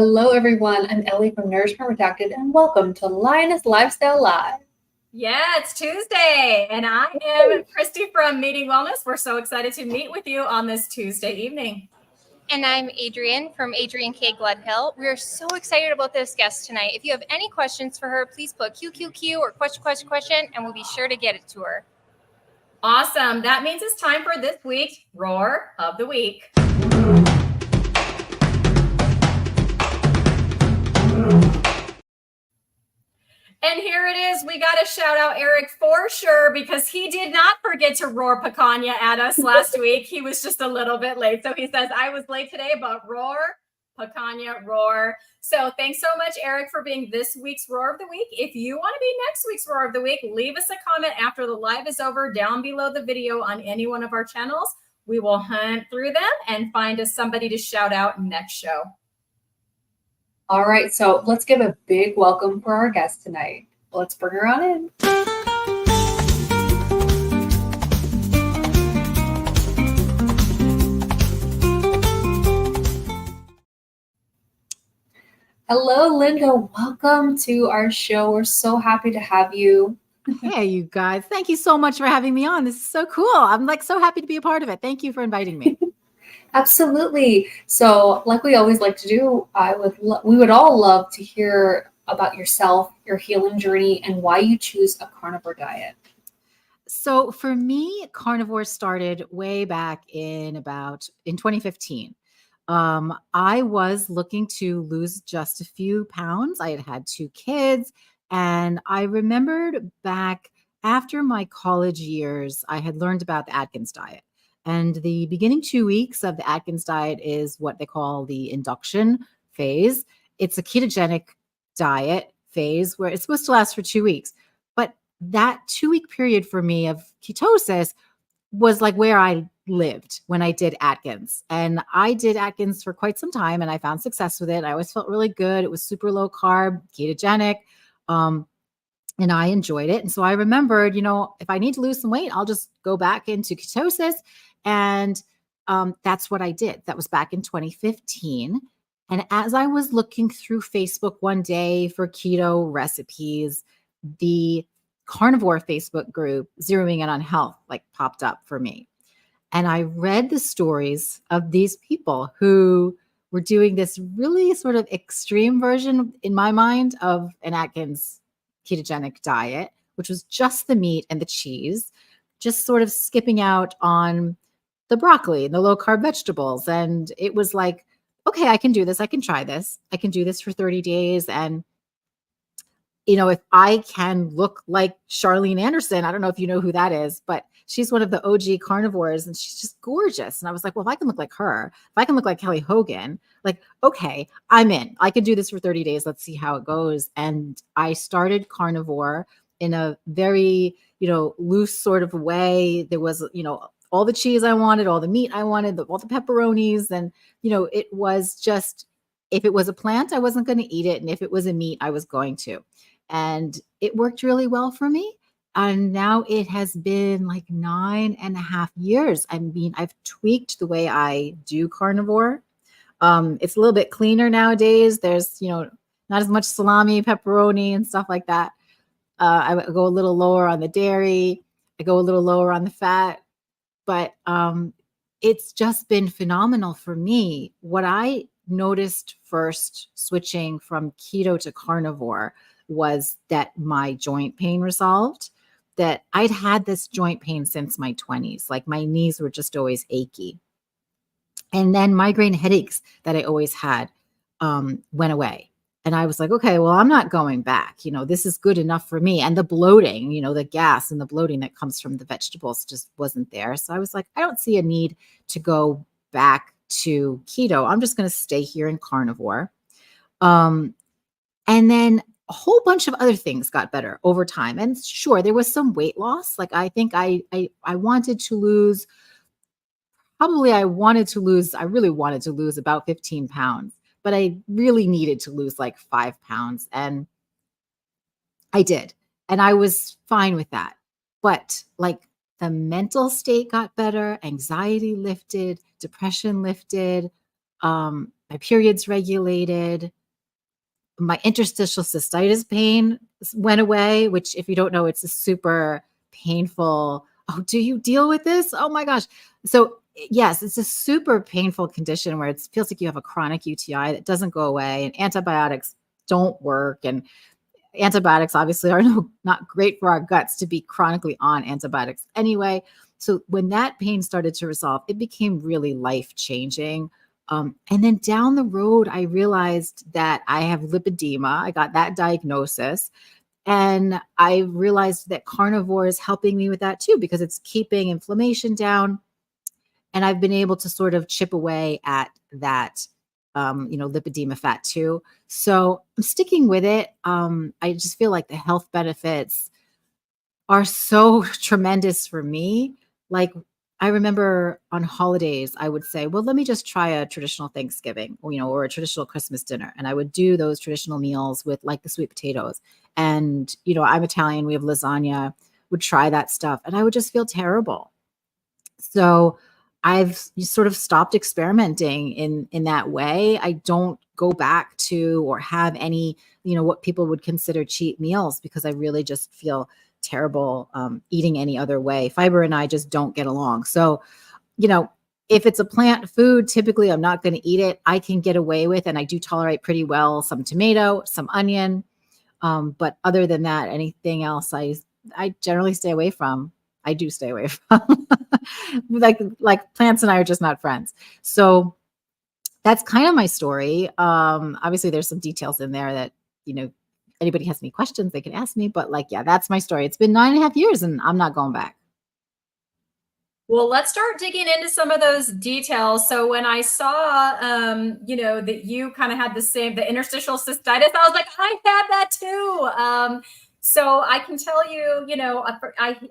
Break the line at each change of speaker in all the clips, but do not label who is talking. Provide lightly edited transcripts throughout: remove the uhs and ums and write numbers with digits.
Hello, everyone. I'm Ellie from Nourishment Redacted, and welcome to Lioness Lifestyle Live.
Yeah, it's Tuesday, and I am Christy from Meeting Wellness. We're so excited to meet with you on this Tuesday evening.
And I'm Adrienne from Adrienne K. Gledhill. We're so excited about this guest tonight. If you have any questions for her, please put QQQ or question, and we'll be sure to get it to her.
Awesome. That means it's time for this week's Roar of the Week. And here it is. We got to shout out Eric for sure because he did not forget to roar picanha at us last week. He was just a little bit late. So he says, I was late today, but roar, picanha, roar. So thanks so much, Eric, for being this week's Roar of the Week. If you want to be next week's Roar of the Week, leave us a comment after the live is over down below the video on any one of our channels. We will hunt through them and find us somebody to shout out next show.
All right, so let's give a big welcome for our guest tonight. Let's bring her on in. Hello, Linda. Welcome to our show. We're so happy to have you.
Hey, you guys. Thank you so much for having me on. This is so cool. I'm so happy to be a part of it. Thank you for inviting me.
Absolutely. So like we always like to do, we would all love to hear about yourself, your healing journey, and why you choose a carnivore diet.
So for me, carnivore started way back in 2015. I was looking to lose just a few pounds. I had 2 kids, and I remembered back after my college years, I had learned about the Atkins diet. And the beginning 2 weeks of the Atkins diet is what they call the induction phase. It's a ketogenic diet phase where it's supposed to last for 2 weeks. But that 2-week period for me of ketosis was like where I lived when I did Atkins. And I did Atkins for quite some time and I found success with it. I always felt really good. It was super low carb, ketogenic. And I enjoyed it. And so I remembered, if I need to lose some weight, I'll just go back into ketosis. And that's what I did. That was back in 2015. And as I was looking through Facebook one day for keto recipes, the Carnivore Facebook group, Zeroing In on Health, popped up for me. And I read the stories of these people who were doing this really sort of extreme version, in my mind, of an Atkins ketogenic diet, which was just the meat and the cheese, just sort of skipping out on the broccoli and the low carb vegetables. And it was like, okay, I can do this. I can try this. I can do this for 30 days. And, if I can look like Charlene Anderson, I don't know if you know who that is, but she's one of the OG carnivores and she's just gorgeous. And I was like, well, if I can look like her, if I can look like Kelly Hogan, okay, I'm in. I can do this for 30 days. Let's see how it goes. And I started carnivore in a very, loose sort of way. There was, all the cheese I wanted, all the meat I wanted, all the pepperonis. And, it was just, if it was a plant, I wasn't going to eat it. And if it was a meat, I was going to. And it worked really well for me. And now it has been 9.5 years. I mean, I've tweaked the way I do carnivore. It's a little bit cleaner nowadays. There's, not as much salami, pepperoni, and stuff like that. I go a little lower on the dairy. I go a little lower on the fat. But it's just been phenomenal for me. What I noticed first switching from keto to carnivore was that my joint pain resolved, that I'd had this joint pain since my 20s. My knees were just always achy. And then migraine headaches that I always had went away. And I was like, okay, well, I'm not going back. This is good enough for me. And the bloating, the gas and the bloating that comes from the vegetables just wasn't there. So I was like, I don't see a need to go back to keto. I'm just going to stay here in carnivore. And then a whole bunch of other things got better over time. And sure, there was some weight loss. I think I wanted to lose, I really wanted to lose about 15 pounds, but I really needed to lose 5 pounds. And I did. And I was fine with that. But the mental state got better, anxiety lifted, depression lifted. my periods regulated. My interstitial cystitis pain went away, which, if you don't know, it's a super painful. Oh, do you deal with this? Oh my gosh. So yes, it's a super painful condition where it feels like you have a chronic UTI that doesn't go away, and antibiotics don't work. And antibiotics obviously are not great for our guts to be chronically on antibiotics anyway. So when that pain started to resolve, it became really life-changing. And then down the road, I realized that I have lipedema. I got that diagnosis. And I realized that carnivore is helping me with that too, because it's keeping inflammation down. And I've been able to sort of chip away at that, lipedema fat too. So I'm sticking with it. I just feel like the health benefits are so tremendous for me. Like, I remember on holidays, I would say, well, let me just try a traditional Thanksgiving, or a traditional Christmas dinner. And I would do those traditional meals with like the sweet potatoes. And, I'm Italian, we have lasagna, would try that stuff. And I would just feel terrible. So I've sort of stopped experimenting in that way. I don't go back to or have any, what people would consider cheat meals, because I really just feel terrible eating any other way. Fiber and I just don't get along. So, if it's a plant food, typically I'm not going to eat it. I can get away with, and I do tolerate pretty well, some tomato, some onion. But other than that, anything else, I generally stay away from. I do stay away from. like plants and I are just not friends. So that's kind of my story. Obviously there's some details in there that, anybody has any questions, they can ask me, but that's my story. It's been 9.5 years and I'm not going back.
Well, let's start digging into some of those details. So when I saw, that you kind of had the interstitial cystitis, I was like, I had that too. So I can tell you,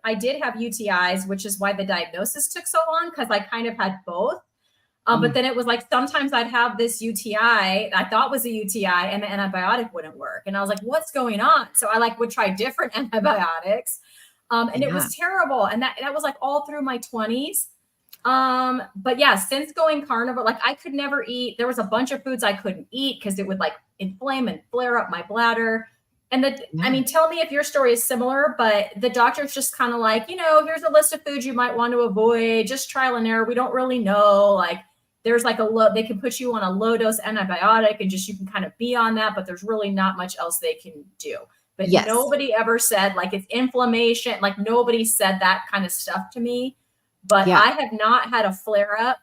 I did have UTIs, which is why the diagnosis took so long, because I kind of had both. But then it was like, sometimes I'd have this UTI I thought was a UTI, and the antibiotic wouldn't work. And I was like, what's going on? So I would try different antibiotics. And it was terrible. And that was like all through my 20s. But yeah, since going carnivore, I could never eat. There was a bunch of foods I couldn't eat because it would inflame and flare up my bladder. And tell me if your story is similar, but the doctor's just kind of like, here's a list of foods you might want to avoid, just trial and error. We don't really know. There's they can put you on a low dose antibiotic and you can kind of be on that, but there's really not much else they can do. But yes, nobody ever said it's inflammation. Nobody said that kind of stuff to me, but I have not had a flare up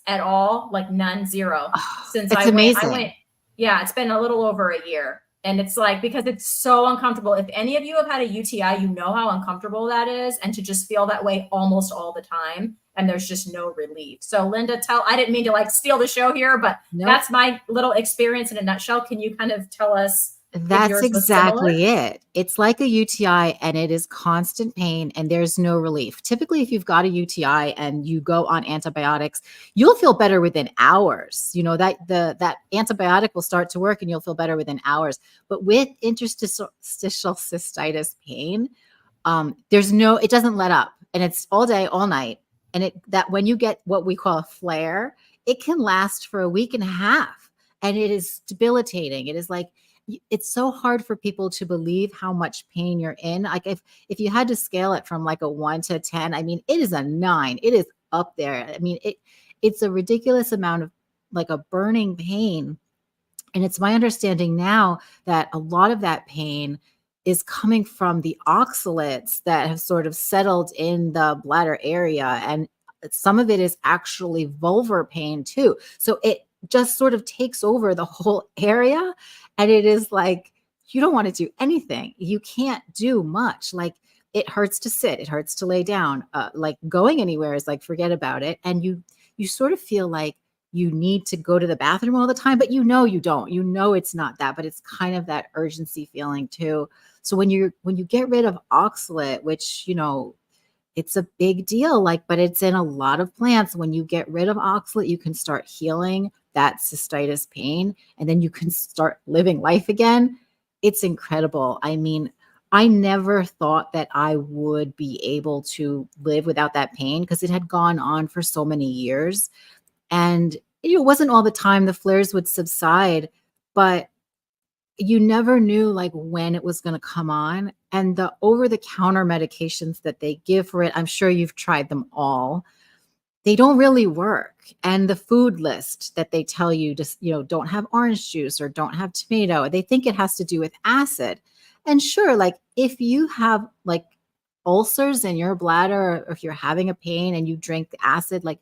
at all. None, zero. Since I went, it's been a little over a year. And it's because it's so uncomfortable. If any of you have had a UTI, you know how uncomfortable that is. And to just feel that way almost all the time. And there's just no relief. So Linda, I didn't mean to steal the show here, but that's my little experience in a nutshell. Can you kind of tell us?
That's exactly it. It's like a UTI and it is constant pain and there's no relief. Typically, if you've got a UTI and you go on antibiotics, you'll feel better within hours. That antibiotic will start to work and you'll feel better within hours. But with interstitial cystitis pain, it doesn't let up, and it's all day, all night. And that when you get what we call a flare, it can last for a week and a half, and it is debilitating. It is it's so hard for people to believe how much pain you're in. If you had to scale it from a 1 to 10, it is a 9. It is up there. It's a ridiculous amount of a burning pain. And it's my understanding now that a lot of that pain is coming from the oxalates that have sort of settled in the bladder area. And some of it is actually vulvar pain too. So it just sort of takes over the whole area. And it is you don't want to do anything. You can't do much. It hurts to sit. It hurts to lay down. Going anywhere is forget about it. And you sort of feel like you need to go to the bathroom all the time, but you don't. It's not that, but it's kind of that urgency feeling too. So when you get rid of oxalate, which, it's a big deal, but it's in a lot of plants. When you get rid of oxalate, you can start healing that cystitis pain, and then you can start living life again. It's incredible. I never thought that I would be able to live without that pain because it had gone on for so many years. And it wasn't all the time. The flares would subside, but you never knew like when it was going to come on. And the over-the-counter medications that they give for it, I'm sure you've tried them all. They don't really work. And the food list that they tell you just, don't have orange juice or don't have tomato, they think it has to do with acid. And sure, like if you have like ulcers in your bladder, or if you're having a pain and you drink the acid, like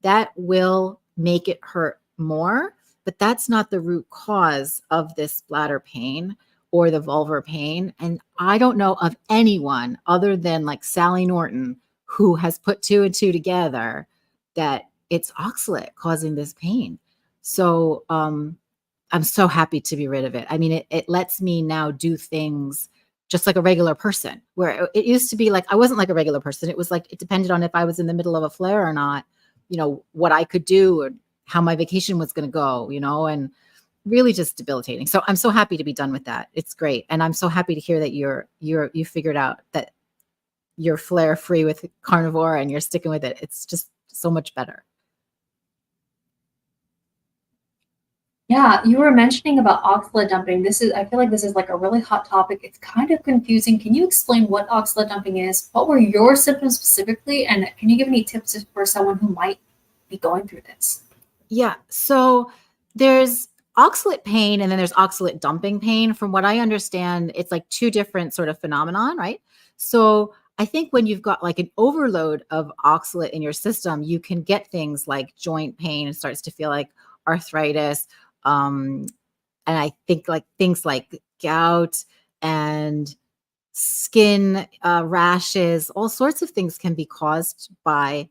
that will make it hurt more. But that's not the root cause of this bladder pain or the vulvar pain. And I don't know of anyone other than like Sally Norton who has put 2 and 2 together that it's oxalate causing this pain. So I'm so happy to be rid of it. I mean, it lets me now do things just like a regular person, where it used to be like I wasn't like a regular person. It was like it depended on if I was in the middle of a flare or not, what I could do or how my vacation was going to go, and really just debilitating. So I'm so happy to be done with that. It's great. And I'm so happy to hear that you figured out that you're flare free with Carnivore and you're sticking with it. It's just so much better.
Yeah, you were mentioning about oxalate dumping. I feel like this is like a really hot topic. It's kind of confusing. Can you explain what oxalate dumping is? What were your symptoms specifically? And can you give any tips for someone who might be going through this?
Yeah. So there's oxalate pain and then there's oxalate dumping pain. From what I understand, it's like 2 different sort of phenomenon, right? So I think when you've got like an overload of oxalate in your system, you can get things like joint pain. It starts to feel like arthritis. And I think like things like gout and skin rashes, all sorts of things can be caused by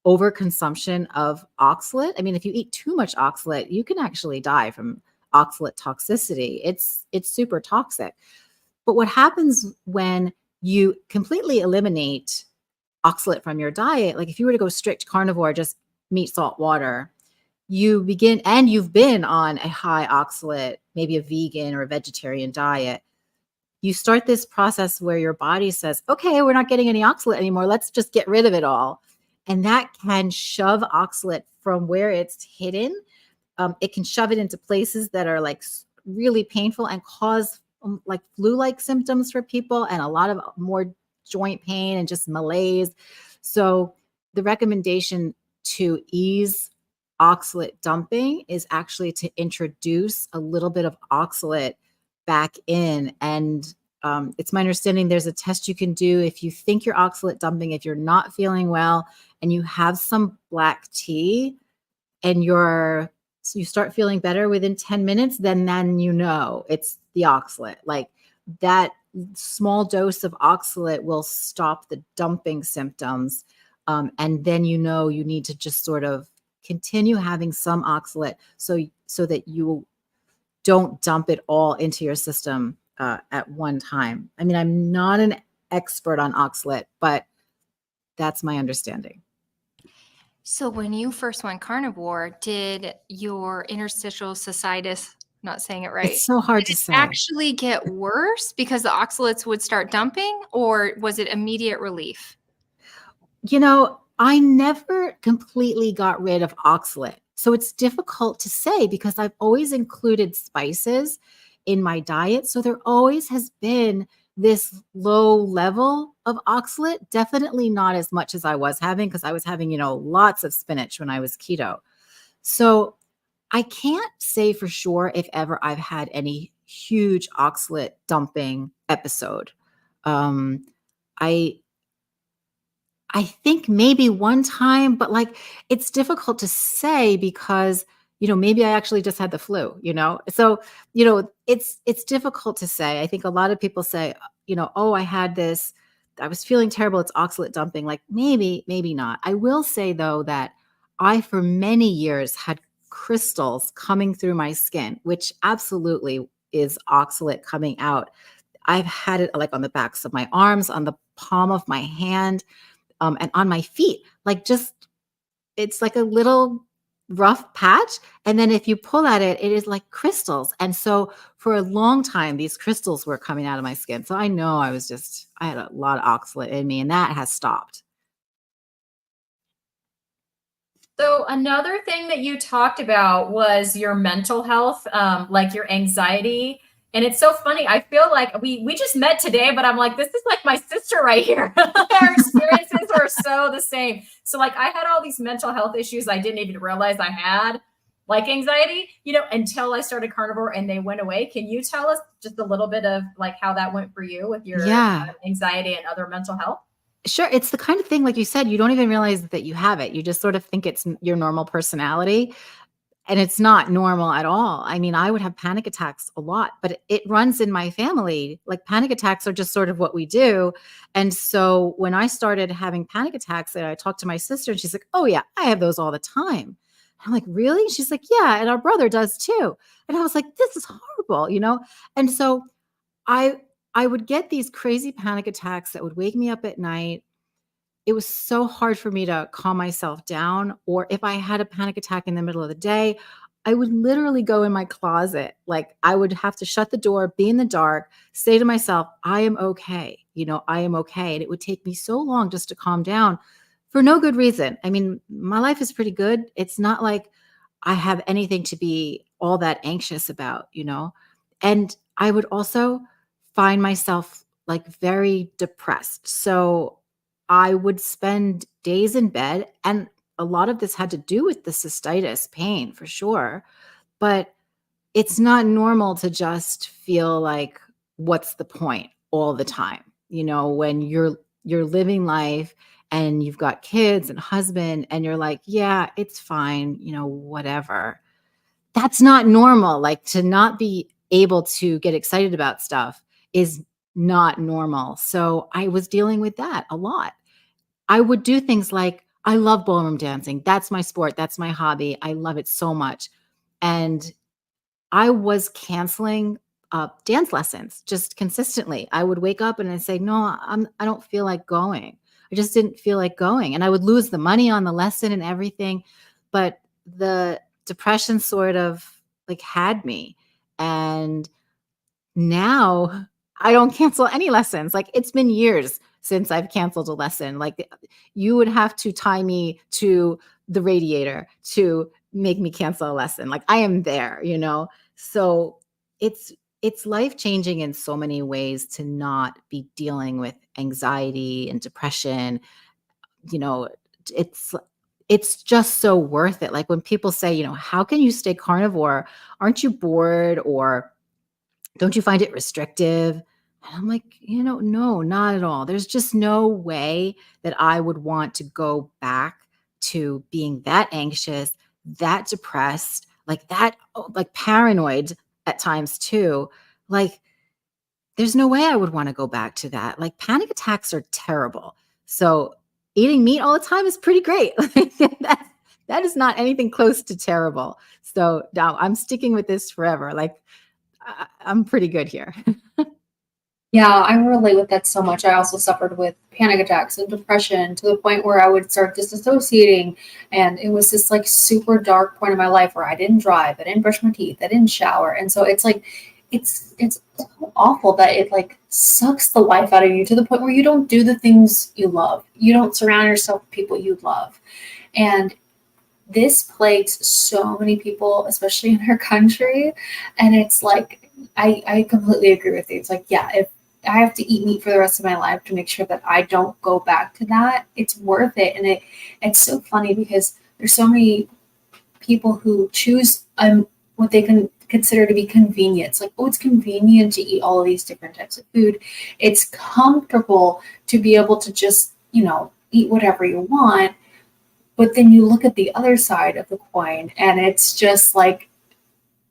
overconsumption of oxalate. I mean, if you eat too much oxalate, you can actually die from oxalate toxicity. It's super toxic. But what happens when you completely eliminate oxalate from your diet, like if you were to go strict carnivore, just meat, salt, water, you've been on a high oxalate, maybe a vegan or a vegetarian diet, you start this process where your body says, okay, we're not getting any oxalate anymore. Let's just get rid of it all. And that can shove oxalate from where it's hidden. It can shove it into places that are like really painful and cause like flu-like symptoms for people and a lot of more joint pain and just malaise. So the recommendation to ease oxalate dumping is actually to introduce a little bit of oxalate back in. And it's my understanding there's a test you can do if you think you're oxalate dumping, if you're not feeling well and you have some black tea and you start feeling better within 10 minutes, then it's the oxalate. Like that small dose of oxalate will stop the dumping symptoms. And then you need to just sort of continue having some oxalate so that you don't dump it all into your system at one time. I mean, I'm not an expert on oxalate, but that's my understanding.
So when you first went carnivore, did your interstitial cystitis, not saying it right,
It's so hard to say.
actually get worse because the oxalates would start dumping, or was it immediate relief?
I never completely got rid of oxalate. So it's difficult to say because I've always included spices in my diet. So there always has been this low level of oxalate, definitely not as much as I was having because I was having, lots of spinach when I was keto. So I can't say for sure if ever I've had any huge oxalate dumping episode. I think maybe one time, but like it's difficult to say because maybe I actually just had the flu, So, it's difficult to say. I think a lot of people say, oh, I had this, I was feeling terrible, it's oxalate dumping. Like maybe not. I will say though that I for many years had crystals coming through my skin, which absolutely is oxalate coming out. I've had it like on the backs of my arms, on the palm of my hand, and on my feet, like it's like a little rough patch. And then if you pull at it, it is like crystals. And so for a long time, these crystals were coming out of my skin. So I know I had a lot of oxalate in me and that has stopped.
So another thing that you talked about was your mental health, like your anxiety. And it's so funny. I feel like we just met today, but I'm like, this is like my sister right here. Our experiences are so the same. So like I had all these mental health issues I didn't even realize I had, like anxiety, until I started Carnivore and they went away. Can you tell us just a little bit of like how that went for you with your
Yeah.
anxiety and other mental health?
Sure. It's the kind of thing, like you said, you don't even realize that you have it. You just sort of think it's your normal personality. And it's not normal at all. I mean, I would have panic attacks a lot, but it runs in my family. Like panic attacks are just sort of what we do. And so when I started having panic attacks, and I talked to my sister and she's like, "Oh yeah, I have those all the time." And I'm like, "Really?" She's like, "Yeah, and our brother does too." And I was like, "This is horrible." And so I I would get these crazy panic attacks that would wake me up at night. It was so hard for me to calm myself down. Or if I had a panic attack in the middle of the day, I would literally go in my closet. Like I would have to shut the door, be in the dark, say to myself, I am okay. I am okay. And it would take me so long just to calm down for no good reason. I mean, my life is pretty good. It's not like I have anything to be all that anxious about. And I would also find myself like very depressed. So I would spend days in bed, and a lot of this had to do with the cystitis pain for sure. But it's not normal to just feel like, what's the point all the time? When you're living life and you've got kids and husband, and you're like, yeah, it's fine, whatever. That's not normal. Like to not be able to get excited about stuff is not normal. So I was dealing with that a lot. I would do things like, I love ballroom dancing. That's my sport. That's my hobby. I love it so much. And I was canceling dance lessons just consistently. I would wake up and I'd say, no, I don't feel like going. I just didn't feel like going. And I would lose the money on the lesson and everything. But the depression sort of like had me. And now I don't cancel any lessons. Like it's been years since I've canceled a lesson. Like you would have to tie me to the radiator to make me cancel a lesson. Like I am there. So it's life-changing in so many ways to not be dealing with anxiety and depression. You know, it's it's just so worth it. Like when people say, how can you stay carnivore? Aren't you bored, or don't you find it restrictive? And I'm like, no, not at all. There's just no way that I would want to go back to being that anxious, that depressed, like that, like paranoid at times too. Like, there's no way I would want to go back to that. Like, panic attacks are terrible. So, eating meat all the time is pretty great. That is not anything close to terrible. So, now I'm sticking with this forever. Like, I'm pretty good here.
Yeah, I relate with that so much. I also suffered with panic attacks and depression to the point where I would start disassociating. And it was this like super dark point in my life where I didn't drive, I didn't brush my teeth, I didn't shower. And so it's like, it's so awful that it like sucks the life out of you to the point where you don't do the things you love. You don't surround yourself with people you love. And this plagues so many people, especially in our country. And it's like, I completely agree with you. It's like, yeah, if I have to eat meat for the rest of my life to make sure that I don't go back to that, it's worth it. And it's so funny because there's so many people who choose what they can consider to be convenient. It's like, oh, it's convenient to eat all of these different types of food. It's comfortable to be able to just, eat whatever you want. But then you look at the other side of the coin and it's just like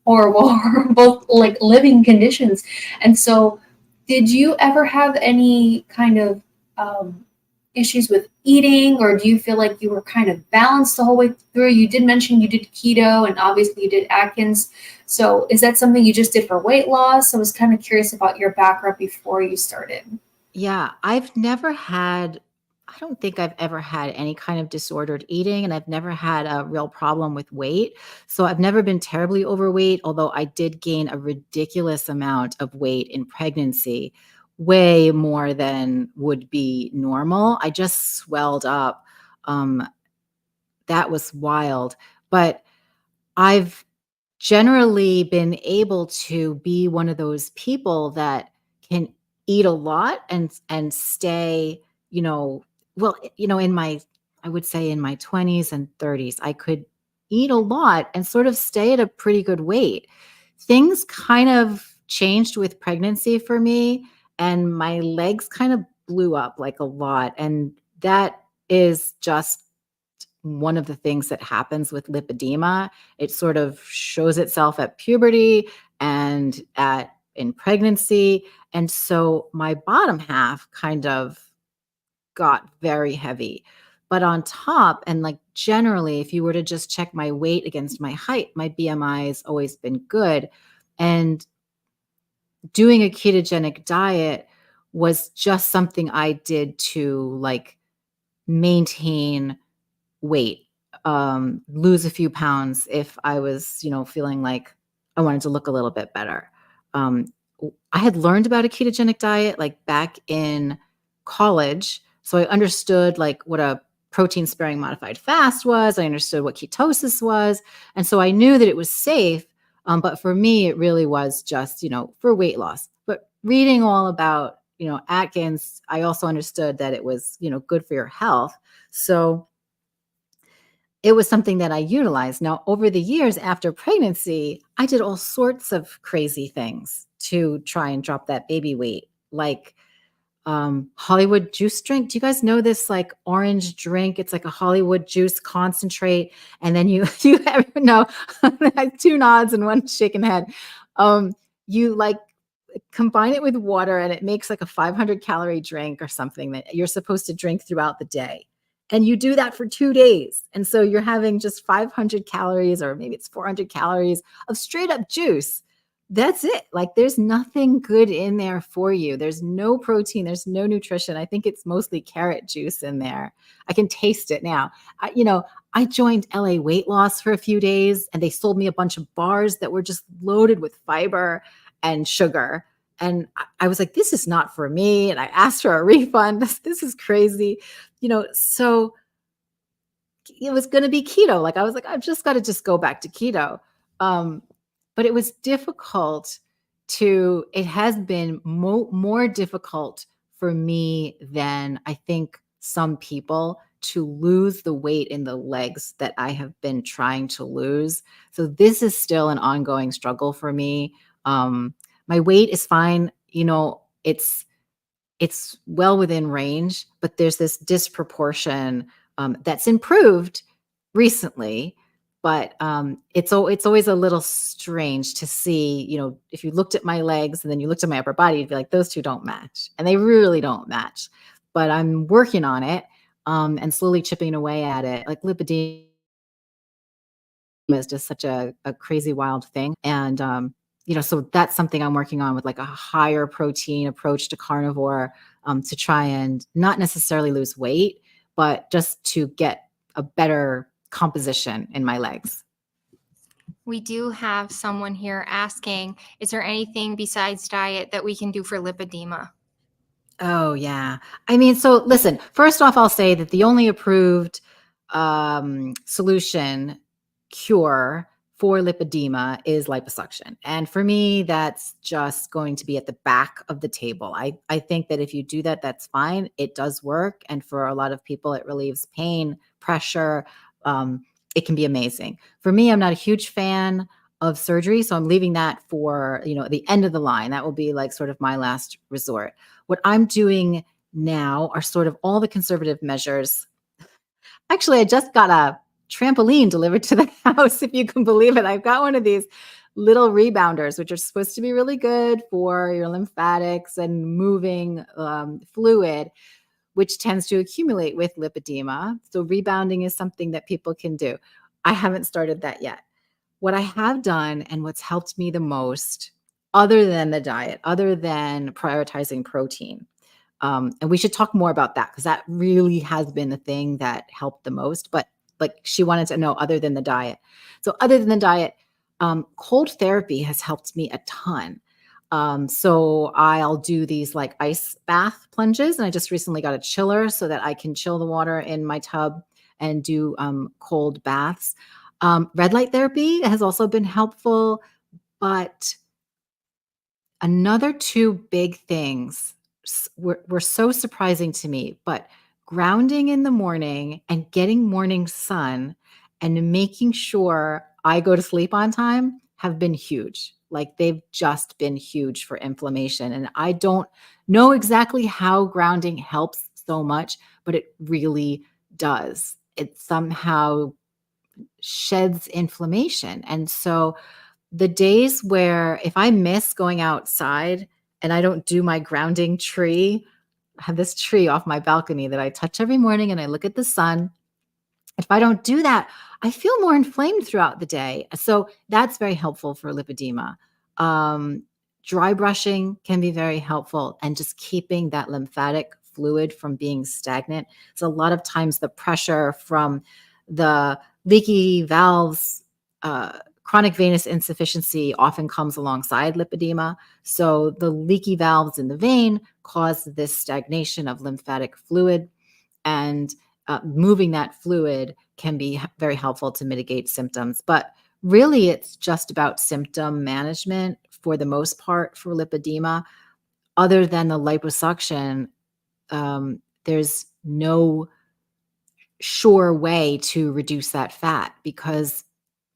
horrible, horrible, like living conditions. And so, did you ever have any kind of issues with eating, or do you feel like you were kind of balanced the whole way through? You did mention you did keto and obviously you did Atkins. So, is that something you just did for weight loss? I was kind of curious about your background before you started.
Yeah, I don't think I've ever had any kind of disordered eating, and I've never had a real problem with weight. So I've never been terribly overweight, although I did gain a ridiculous amount of weight in pregnancy, way more than would be normal. I just swelled up. Um, that was wild. But I've generally been able to be one of those people that can eat a lot and stay, well, in my, I would say in my 20s and 30s, I could eat a lot and sort of stay at a pretty good weight. Things kind of changed with pregnancy for me, and my legs kind of blew up like a lot. And that is just one of the things that happens with lipedema. It sort of shows itself at puberty and in pregnancy. And so my bottom half kind of got very heavy. But on top, and like generally, if you were to just check my weight against my height, my BMI has always been good. And doing a ketogenic diet was just something I did to like maintain weight, lose a few pounds if I was, feeling like I wanted to look a little bit better. I had learned about a ketogenic diet like back in college. So I understood like what a protein sparing modified fast was. I understood what ketosis was. And so I knew that it was safe. But for me, it really was just, for weight loss. But reading all about, Atkins, I also understood that it was, good for your health. So it was something that I utilized. Now, over the years after pregnancy, I did all sorts of crazy things to try and drop that baby weight, like Hollywood juice drink. Do you guys know this like orange drink? It's like a Hollywood juice concentrate. And then you ever know, two nods and one shaking head. You like combine it with water and it makes like a 500 calorie drink or something that you're supposed to drink throughout the day. And you do that for 2 days. And so you're having just 500 calories, or maybe it's 400 calories of straight up juice. That's it. Like there's nothing good in there for you. There's no protein. There's no nutrition. I think it's mostly carrot juice in there. I can taste it now. I joined LA Weight Loss for a few days and they sold me a bunch of bars that were just loaded with fiber and sugar. And I was like, this is not for me. And I asked for a refund. This is crazy. So it was going to be keto. Like I was like, I've just got to just go back to keto. But it was difficult it has been more difficult for me than I think some people to lose the weight in the legs that I have been trying to lose. So this is still an ongoing struggle for me. My weight is fine. It's well within range, but there's this disproportion that's improved recently. But it's always a little strange to see, if you looked at my legs and then you looked at my upper body, you'd be like, those two don't match. And they really don't match. But I'm working on it and slowly chipping away at it. Like lipedema is just such a crazy, wild thing. And so that's something I'm working on with like a higher protein approach to carnivore to try and not necessarily lose weight, but just to get a better composition in my legs.
We do have someone here asking, is there anything besides diet that we can do for lipedema?
Oh, yeah. I mean, so listen, first off, I'll say that the only approved solution cure for lipedema is liposuction. And for me, that's just going to be at the back of the table. I think that if you do that, that's fine. It does work. And for a lot of people, it relieves pain, pressure. It can be amazing. For me, I'm not a huge fan of surgery. So I'm leaving that for, the end of the line. That will be like sort of my last resort. What I'm doing now are sort of all the conservative measures. Actually, I just got a trampoline delivered to the house, if you can believe it. I've got one of these little rebounders, which are supposed to be really good for your lymphatics and moving fluid, which tends to accumulate with lipedema. So rebounding is something that people can do. I haven't started that yet. What I have done and what's helped me the most, other than the diet, other than prioritizing protein, and we should talk more about that because that really has been the thing that helped the most. But like she wanted to know other than the diet. So other than the diet, cold therapy has helped me a ton. So I'll do these like ice bath plunges, and I just recently got a chiller so that I can chill the water in my tub and do cold baths. Red light therapy has also been helpful, but another two big things were so surprising to me, but grounding in the morning and getting morning sun and making sure I go to sleep on time have been huge. Like they've just been huge for inflammation. And I don't know exactly how grounding helps so much, but it really does. It somehow sheds inflammation. And so the days where if I miss going outside and I don't do my grounding tree, I have this tree off my balcony that I touch every morning and I look at the sun. If I don't do that, I feel more inflamed throughout the day. So that's very helpful for lipedema. Dry brushing can be very helpful, and just keeping that lymphatic fluid from being stagnant. So a lot of times the pressure from the leaky valves, chronic venous insufficiency often comes alongside lipedema. So the leaky valves in the vein cause this stagnation of lymphatic fluid, and moving that fluid can be very helpful to mitigate symptoms. But really, it's just about symptom management for the most part for lipedema. Other than the liposuction, there's no sure way to reduce that fat, because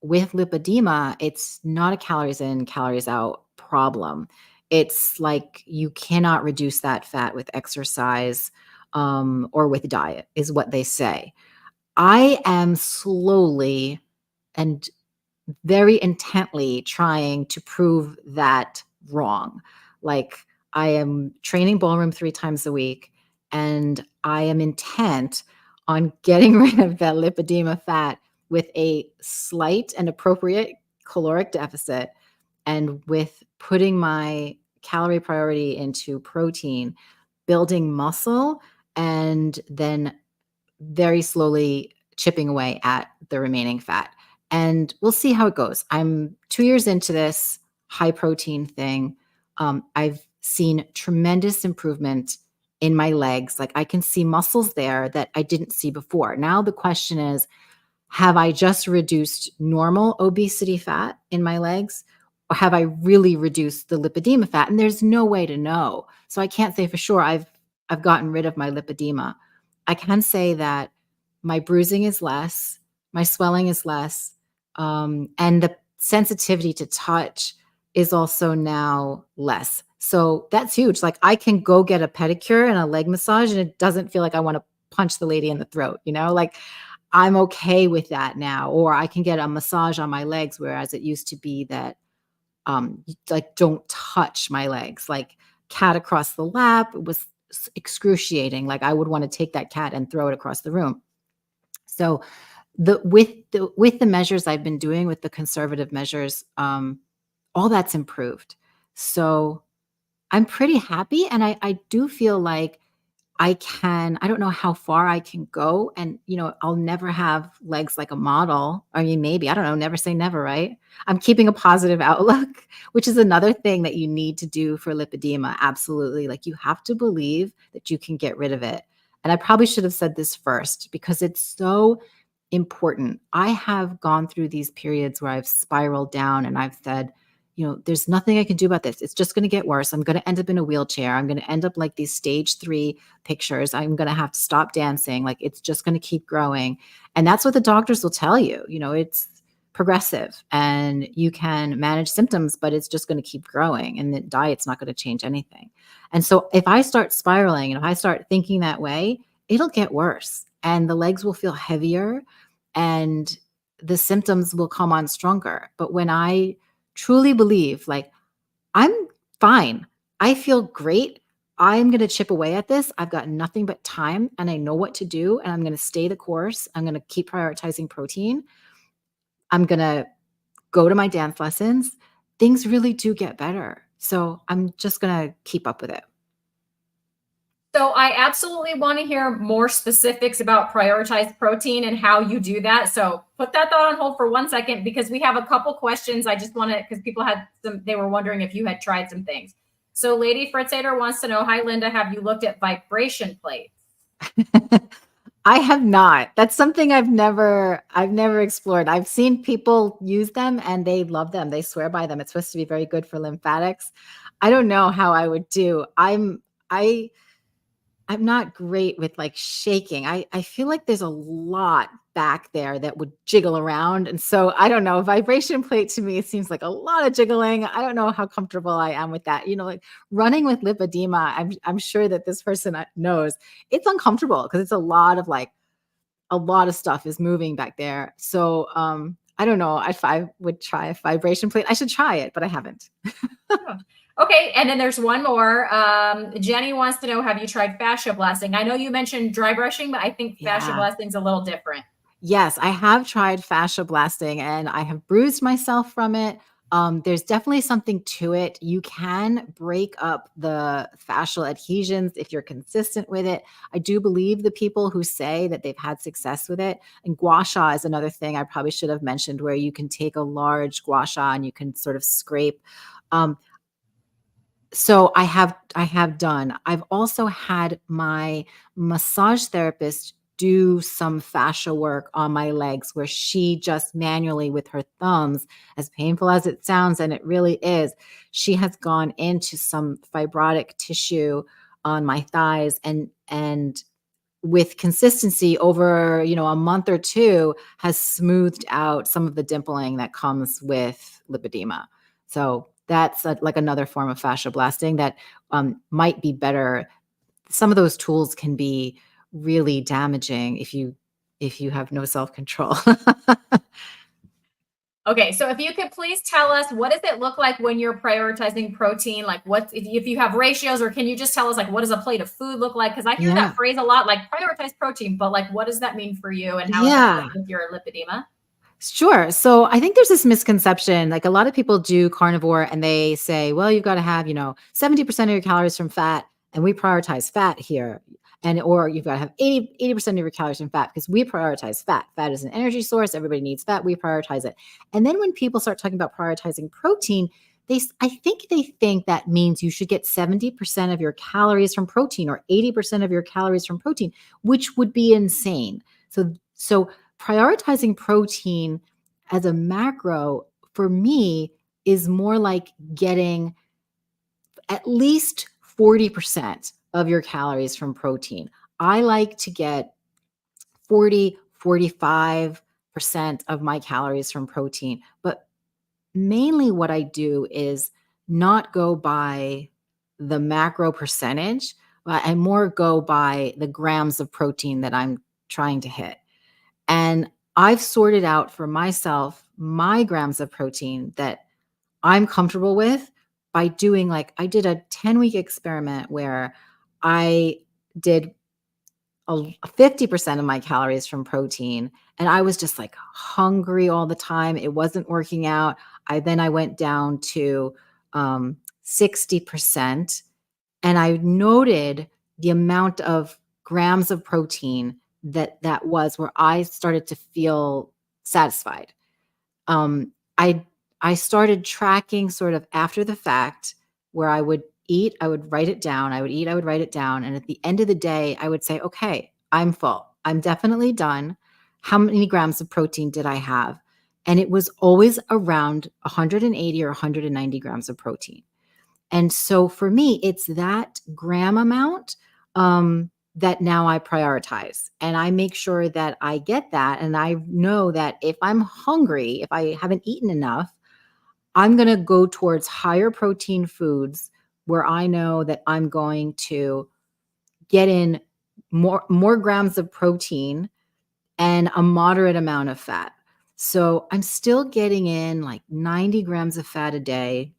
with lipedema, it's not a calories in, calories out problem. It's like you cannot reduce that fat with exercise or with diet, is what they say. I am slowly and very intently trying to prove that wrong. Like, I am training ballroom 3 times a week, and I am intent on getting rid of that lipedema fat with a slight and appropriate caloric deficit, and with putting my calorie priority into protein, building muscle, and then very slowly chipping away at the remaining fat. And we'll see how it goes. I'm 2 years into this high protein thing. I've seen tremendous improvement in my legs. Like, I can see muscles there that I didn't see before. Now the question is, have I just reduced normal obesity fat in my legs, or have I really reduced the lipedema fat? And there's no way to know. So I can't say for sure I've gotten rid of my lipedema. I can say that my bruising is less, my swelling is less, and the sensitivity to touch is also now less. So that's huge. Like, I can go get a pedicure and a leg massage, and it doesn't feel like I want to punch the lady in the throat, like, I'm okay with that now. Or I can get a massage on my legs, whereas it used to be that like, don't touch my legs. Like, cat across the lap, it was excruciating. Like, I would want to take that cat and throw it across the room. So with the measures I've been doing, with the conservative measures, all that's improved. So I'm pretty happy, and I do feel like I don't know how far I can go, and I'll never have legs like a model. I mean, maybe, I don't know, never say never, right? I'm keeping a positive outlook, which is another thing that you need to do for lipedema. Absolutely. Like, you have to believe that you can get rid of it. And I probably should have said this first, because it's so important. I have gone through these periods where I've spiraled down, and I've said, there's nothing I can do about this. It's just going to get worse. I'm going to end up in a wheelchair. I'm going to end up like these stage 3 pictures. I'm going to have to stop dancing. Like, it's just going to keep growing. And that's what the doctors will tell you. It's progressive, and you can manage symptoms, but it's just going to keep growing, and the diet's not going to change anything. And so if I start spiraling, and if I start thinking that way, it'll get worse, and the legs will feel heavier, and the symptoms will come on stronger. But when I truly believe, like, I'm fine, I feel great, I'm going to chip away at this, I've got nothing but time, and I know what to do, and I'm going to stay the course, I'm going to keep prioritizing protein, I'm going to go to my dance lessons, things really do get better. So I'm just going to keep up with it.
So I absolutely want to hear more specifics about prioritized protein and how you do that. So put that thought on hold for 1 second, because we have a couple questions. I just want to, because people they were wondering if you had tried some things. So Lady Fritzeder wants to know, hi, Linda, have you looked at vibration plates?
I have not. That's something I've never explored. I've seen people use them and they love them. They swear by them. It's supposed to be very good for lymphatics. I don't know how I would do. I'm not great with like shaking. I feel like there's a lot back there that would jiggle around. And so I don't know. Vibration plate to me seems like a lot of jiggling. I don't know how comfortable I am with that. Like running with lipedema, I'm sure that this person knows it's uncomfortable because it's a lot of stuff is moving back there. So I don't know if I would try a vibration plate. I should try it, but I haven't.
Oh. Okay, and then there's one more. Jenny wants to know, have you tried fascia blasting? I know you mentioned dry brushing, but I think fascia blasting is a little different.
Yes, I have tried fascia blasting and I have bruised myself from it. There's definitely something to it. You can break up the fascial adhesions if you're consistent with it. I do believe the people who say that they've had success with it. And gua sha is another thing I probably should have mentioned, where you can take a large gua sha and you can sort of scrape. So I have done. I've also had my massage therapist do some fascia work on my legs, where she just manually with her thumbs, as painful as it sounds, and it really is, she has gone into some fibrotic tissue on my thighs and with consistency over, a month or two, has smoothed out some of the dimpling that comes with lipedema. So that's like another form of fascia blasting that might be better. Some of those tools can be really damaging if you have no self-control.
Okay, so if you could please tell us, what does it look like when you're prioritizing protein? Like, what if you have ratios, or can you just tell us, like, what does a plate of food look like? Because I hear that phrase a lot, like prioritize protein, but like, what does that mean for you, and how does that work with your lipedema?
Sure. So I think there's this misconception, like a lot of people do carnivore and they say, well, you've got to have, 70% of your calories from fat, and we prioritize fat here. Or you've got to have 80% of your calories from fat because we prioritize fat. Fat is an energy source. Everybody needs fat. We prioritize it. And then when people start talking about prioritizing protein, I think they think that means you should get 70% of your calories from protein or 80% of your calories from protein, which would be insane. So prioritizing protein as a macro for me is more like getting at least 40% of your calories from protein. I like to get 40, 45% of my calories from protein. But mainly what I do is not go by the macro percentage, but I more go by the grams of protein that I'm trying to hit. And I've sorted out for myself my grams of protein that I'm comfortable with by doing, like, I did a 10-week experiment where I did 50% of my calories from protein, and I was just like hungry all the time. It wasn't working out. I went down to 60%, and I noted the amount of grams of protein that was, where I started to feel satisfied. Um, I started tracking sort of after the fact, where I would eat, I would write it down. I would eat, I would write it down. And at the end of the day, I would say, okay, I'm full. I'm definitely done. How many grams of protein did I have? And it was always around 180 or 190 grams of protein. And so for me, it's that gram amount that now I prioritize. And I make sure that I get that. And I know that if I'm hungry, if I haven't eaten enough, I'm going to go towards higher protein foods where I know that I'm going to get in more grams of protein and a moderate amount of fat. So I'm still getting in like 90 grams of fat a day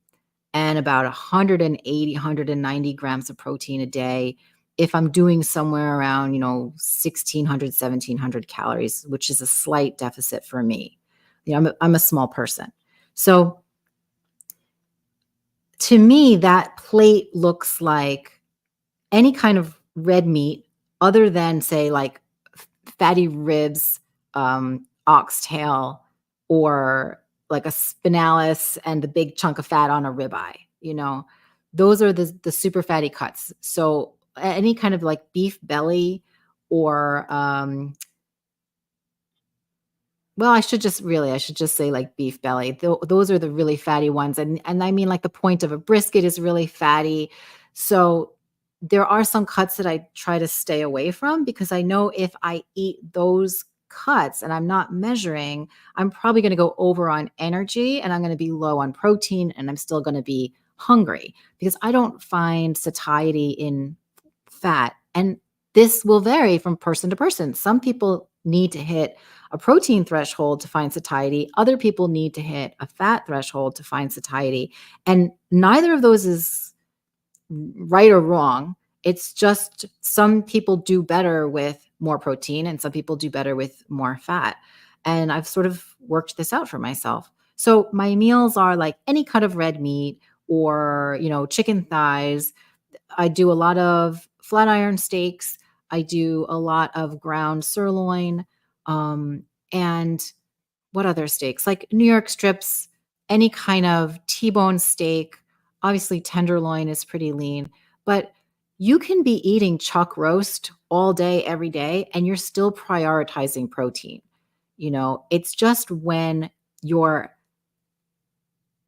and about 180, 190 grams of protein a day if I'm doing somewhere around, 1,600, 1,700 calories, which is a slight deficit for me. I'm a small person. So to me, that plate looks like any kind of red meat other than, say, like fatty ribs, oxtail, or like a spinalis and the big chunk of fat on a ribeye. Those are the super fatty cuts. So any kind of like beef belly or well, I should just say like beef belly. Those are the really fatty ones. And I mean, like the point of a brisket is really fatty. So there are some cuts that I try to stay away from, because I know if I eat those cuts and I'm not measuring, I'm probably going to go over on energy, and I'm going to be low on protein, and I'm still going to be hungry, because I don't find satiety in fat. And this will vary from person to person. Some people need to hit a protein threshold to find satiety. Other people need to hit a fat threshold to find satiety. And neither of those is right or wrong. It's just some people do better with more protein and some people do better with more fat. And I've sort of worked this out for myself. So my meals are like any cut of red meat, or, chicken thighs. I do a lot of flat iron steaks. I do a lot of ground sirloin. And what other steaks? Like New York strips, any kind of T-bone steak. Obviously, tenderloin is pretty lean, but you can be eating chuck roast all day, every day, and you're still prioritizing protein. It's just when you're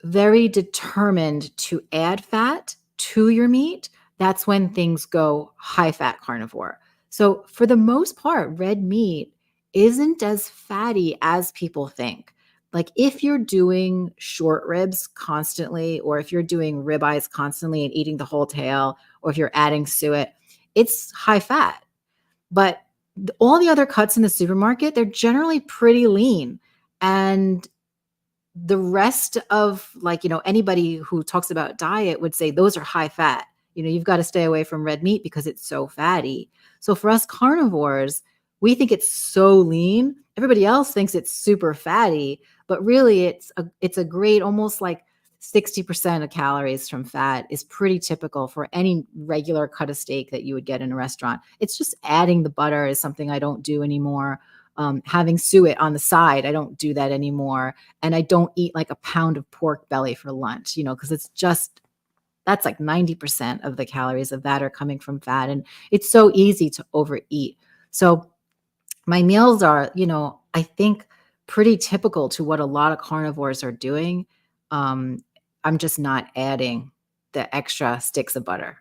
very determined to add fat to your meat, that's when things go high fat carnivore. So for the most part, red meat isn't as fatty as people think. Like if you're doing short ribs constantly, or if you're doing ribeyes constantly and eating the whole tail, or if you're adding suet, it's high fat. But all the other cuts in the supermarket, they're generally pretty lean. And the rest of, like, anybody who talks about diet would say those are high fat. You've got to stay away from red meat because it's so fatty. So for us carnivores, we think it's so lean. Everybody else thinks it's super fatty, but really it's a great, almost like 60% of calories from fat is pretty typical for any regular cut of steak that you would get in a restaurant. It's just adding the butter is something I don't do anymore. Having suet on the side, I don't do that anymore. And I don't eat like a pound of pork belly for lunch, because that's like 90% of the calories of that are coming from fat. And it's so easy to overeat. So my meals are, I think pretty typical to what a lot of carnivores are doing. I'm just not adding the extra sticks of butter.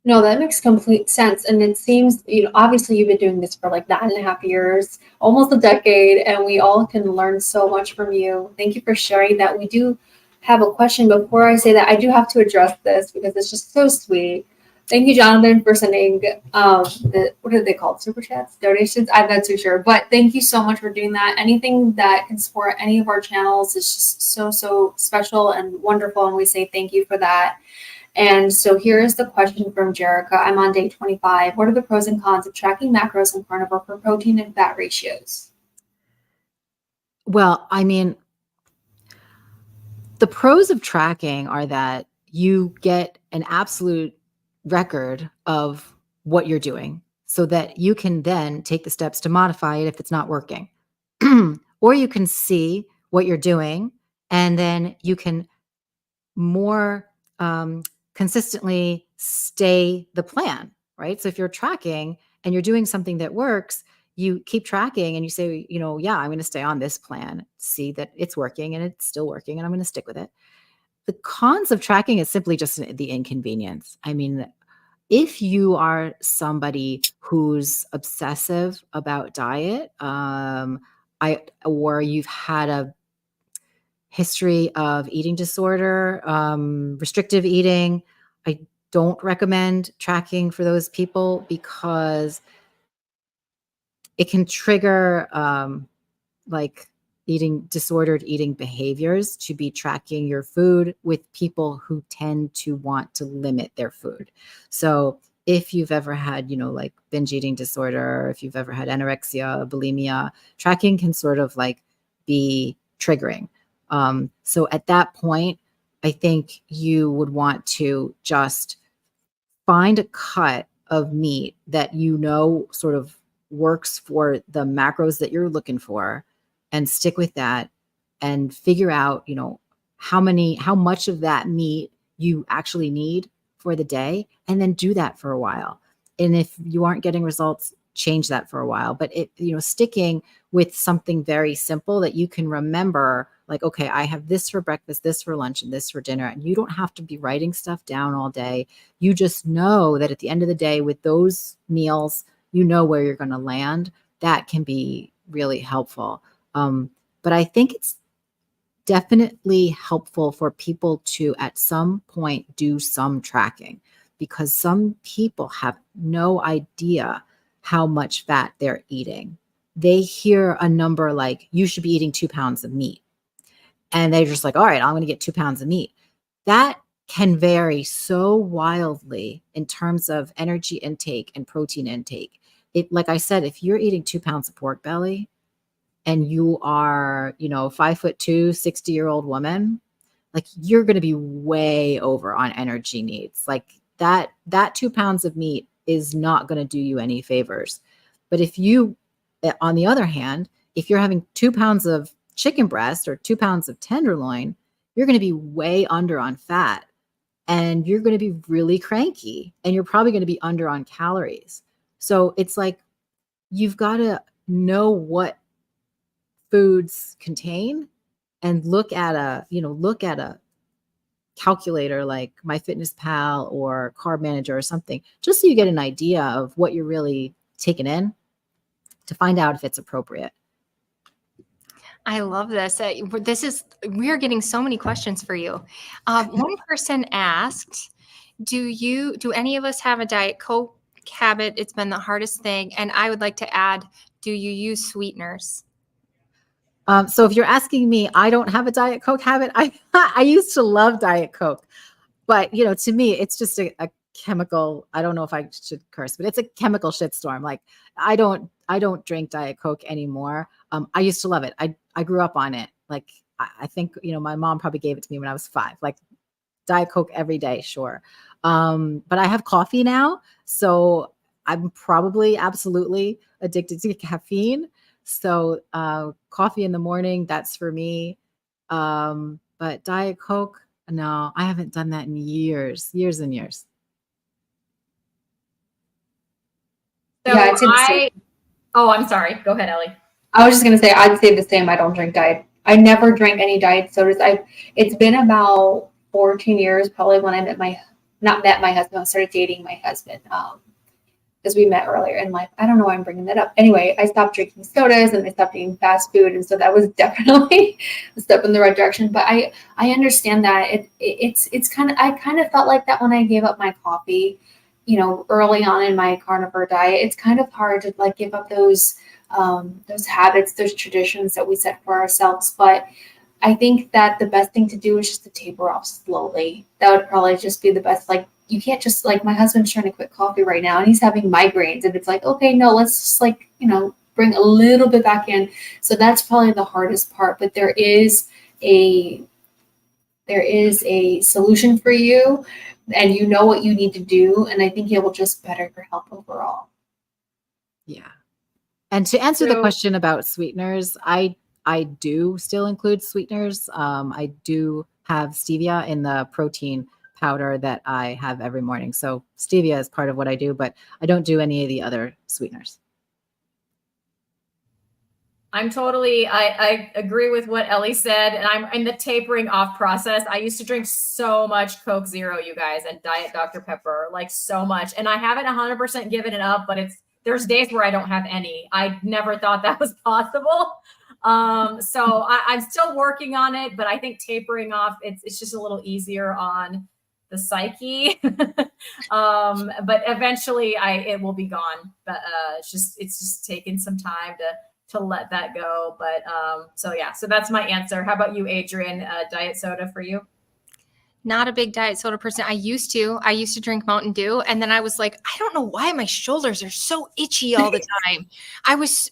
No, that makes complete sense. And it seems, obviously you've been doing this for like 9.5 years, almost a decade, and we all can learn so much from you. Thank you for sharing that. We do have a question. Before I say that, I do have to address this because it's just so sweet. Thank you, Jonathan, for sending what are they called? Super chats? Donations? I'm not too sure. But thank you so much for doing that. Anything that can support any of our channels is just so, so special and wonderful. And we say thank you for that. And so here is the question from Jerica. I'm on day 25. What are the pros and cons of tracking macros in carnivore for protein and fat ratios?
Well, I mean, the pros of tracking are that you get an absolute record of what you're doing so that you can then take the steps to modify it if it's not working. Or you can see what you're doing, and then you can more consistently stay the plan, right? So if you're tracking and you're doing something that works, you keep tracking and you say, yeah, I'm going to stay on this plan, see that it's working and it's still working, and I'm going to stick with it. The cons of tracking is simply just the inconvenience. I mean, if you are somebody who's obsessive about diet, or you've had a history of eating disorder, restrictive eating, I don't recommend tracking for those people because it can trigger like disordered eating behaviors to be tracking your food with people who tend to want to limit their food. So if you've ever had, like binge eating disorder, or if you've ever had anorexia, bulimia, tracking can sort of like be triggering. So at that point, I think you would want to just find a cut of meat that sort of works for the macros that you're looking for, and stick with that and figure out, how much of that meat you actually need for the day, and then do that for a while. And if you aren't getting results, change that for a while. But sticking with something very simple that you can remember, like, okay, I have this for breakfast, this for lunch, and this for dinner. And you don't have to be writing stuff down all day. You just know that at the end of the day, with those meals, you know where you're going to land. That can be really helpful. But I think it's definitely helpful for people to at some point do some tracking, because some people have no idea how much fat they're eating. They hear a number like, you should be eating 2 pounds of meat. And they're just like, all right, I'm going to get 2 pounds of meat. That can vary so wildly in terms of energy intake and protein intake. Like I said, if you're eating 2 pounds of pork belly and you are, 5'2", 60-year-old woman, like, you're going to be way over on energy needs. Like that 2 pounds of meat is not going to do you any favors. But if you, on the other hand, if you're having 2 pounds of chicken breast or 2 pounds of tenderloin, you're going to be way under on fat, and you're going to be really cranky, and you're probably going to be under on calories. So it's like, you've got to know what foods contain and look at a calculator like MyFitnessPal or Carb Manager or something, just so you get an idea of what you're really taking in to find out if it's appropriate.
I love this. We are getting so many questions for you. One person asked, do any of us have a Diet Coke habit? It's been the hardest thing. And I would like to add, do you use sweeteners?
So if you're asking me, I don't have a Diet Coke habit. I used to love Diet Coke, but to me, it's just a chemical. I don't know if I should curse, but it's a chemical shitstorm. Like, I don't drink Diet Coke anymore. I used to love it. I grew up on it. Like, I think, my mom probably gave it to me when I was 5, like Diet Coke every day. Sure. But I have coffee now. So I'm probably absolutely addicted to caffeine. So coffee in the morning, that's for me. But Diet Coke, no, I haven't done that in years and years.
So
Yeah, I'd say the same.
I'm sorry. Go ahead, Ellie.
I was just gonna say I'd say the same. I don't drink diet. I never drank any diet sodas. It's been about 14 years probably when I not met my husband. I started dating my husband. Because we met earlier in life. I don't know why I'm bringing that up. Anyway, I stopped drinking sodas and I stopped eating fast food, and so that was definitely a step in the right direction. But I understand that it's kind of, I kind of felt like that when I gave up my coffee, early on in my carnivore diet. It's kind of hard to like give up those habits, those traditions that we set for ourselves. But I think that the best thing to do is just to taper off slowly. That would probably just be the best. Like, you can't just, like, my husband's trying to quit coffee right now and he's having migraines, and it's like, okay, no, let's just bring a little bit back in. So that's probably the hardest part, but there is a solution for you, and you know what you need to do. And I think it will just better your health overall.
Yeah. And to answer the question about sweeteners, I do still include sweeteners. I do have stevia in the protein powder that I have every morning. So stevia is part of what I do, but I don't do any of the other sweeteners.
I agree with what Ellie said, and I'm in the tapering off process. I used to drink so much Coke Zero, you guys, and Diet Dr. Pepper, like so much. And I haven't 100% given it up, but there's days where I don't have any. I never thought that was possible. So I'm still working on it, but I think tapering off, it's just a little easier on the psyche. But eventually it will be gone. But it's just taking some time to let that go. But so that's my answer. How about you, Adrian? Diet soda for you?
Not a big diet soda person. I used to drink Mountain Dew, and then I was like, I don't know why my shoulders are so itchy all the time.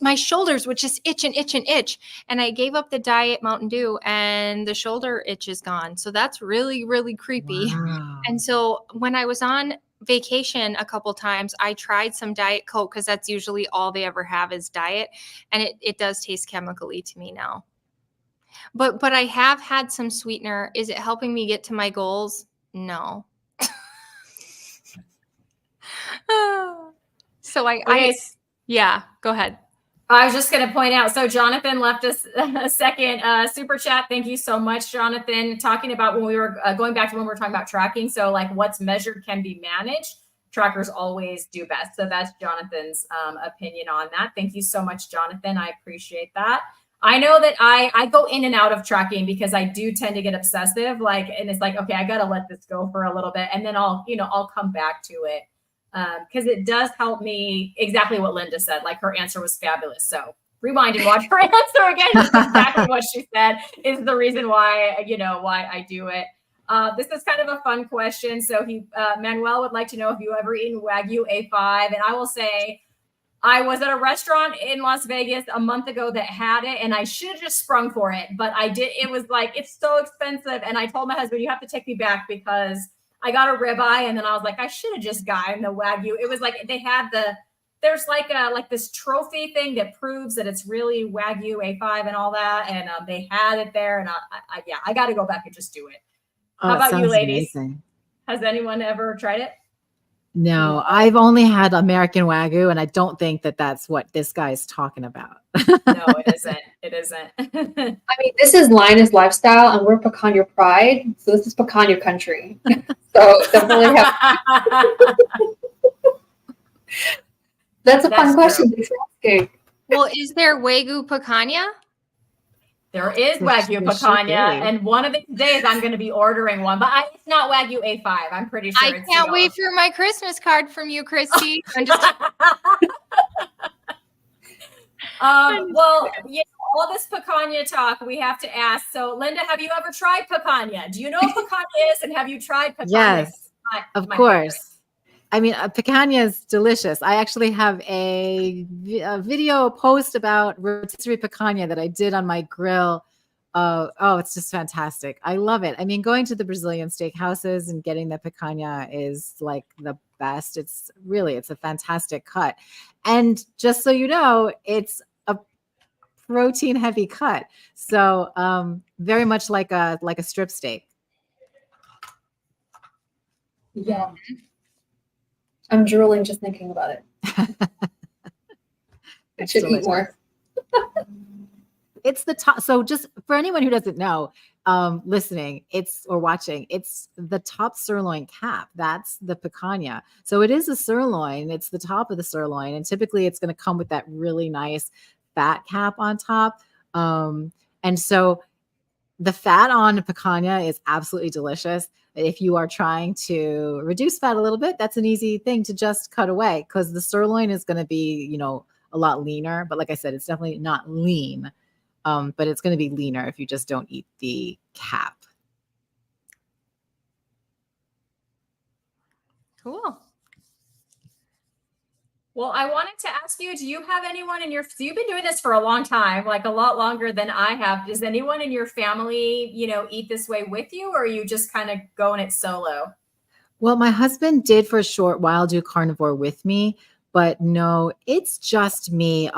My shoulders would just itch and itch and itch. And I gave up the diet Mountain Dew, and the shoulder itch is gone. So that's really, really creepy.
Wow.
And so when I was on vacation a couple times, I tried some Diet Coke, because that's usually all they ever have is diet. And it does taste chemically to me now. But I have had some sweetener. Is it helping me get to my goals? No. So
Okay,
yeah, go ahead.
I was just going to point out, so Jonathan left us a second super chat. Thank you so much, Jonathan. Talking about when we were going back to when we were talking about tracking. So like what's measured can be managed. Trackers always do best. So that's Jonathan's opinion on that. Thank you so much, Jonathan. I appreciate that. I know that I go in and out of tracking because I do tend to get obsessive. Like, and it's like, okay, I got to let this go for a little bit. And then I'll come back to it. Because it does help me, exactly what Linda said. Like her answer was fabulous. So rewind and watch her answer again. Just exactly what she said is the reason why I do it. This is kind of a fun question. So Manuel would like to know if you ever eaten Wagyu A5. And I will say, I was at a restaurant in Las Vegas a month ago that had it, and I should have just sprung for it. But I did. It was like, it's so expensive. And I told my husband, you have to take me back because I got a ribeye, and then I was like, I should have just gotten the Wagyu. It was like they had there's like this trophy thing that proves that it's really Wagyu A5 and all that, and they had it there, and I got to go back and just do it. How about you, ladies?
Amazing.
Has anyone ever tried it?
No, I've only had American Wagyu, and I don't think that that's what this guy is talking about.
No, it isn't. It isn't.
I mean, this is Lioness lifestyle, and we're Pecan your pride, so this is Pecan your country. So definitely that's a fun question. Thanks for asking.
Well, is there Wagyu picanha?
There is Wagyu picanha, and one of these days I'm going to be ordering one, but it's not Wagyu A5. I'm pretty sure.
I can't wait for my Christmas card from you, Christy.
Well, all this picanha talk, we have to ask. So, Linda, have you ever tried picanha? Do you know what picanha is, and have you tried picanha?
Yes, of course. Favorite. I mean, picanha is delicious. I actually have a video post about rotisserie picanha that I did on my grill. It's just fantastic. I love it. I mean, going to the Brazilian steakhouses and getting the picanha is like the best. It's a fantastic cut. And just so you know, it's a protein heavy cut. So very much like a strip steak.
Yeah. I'm drooling just thinking about it. I should eat more.
It's the top. So just for anyone who doesn't know, listening, or watching, it's the top sirloin cap. That's the picanha. So it is a sirloin. It's the top of the sirloin. And typically it's going to come with that really nice fat cap on top. And so the fat on picanha is absolutely delicious. If you are trying to reduce fat a little bit, that's an easy thing to just cut away because the sirloin is going to be, a lot leaner. But like I said, it's definitely not lean, but it's going to be leaner if you just don't eat the cap.
Cool.
Well, I wanted to ask you, do you have anyone so you've been doing this for a long time, like a lot longer than I have. Does anyone in your family, eat this way with you, or are you just kind of going it solo?
Well, my husband did for a short while do carnivore with me, but no, it's just me.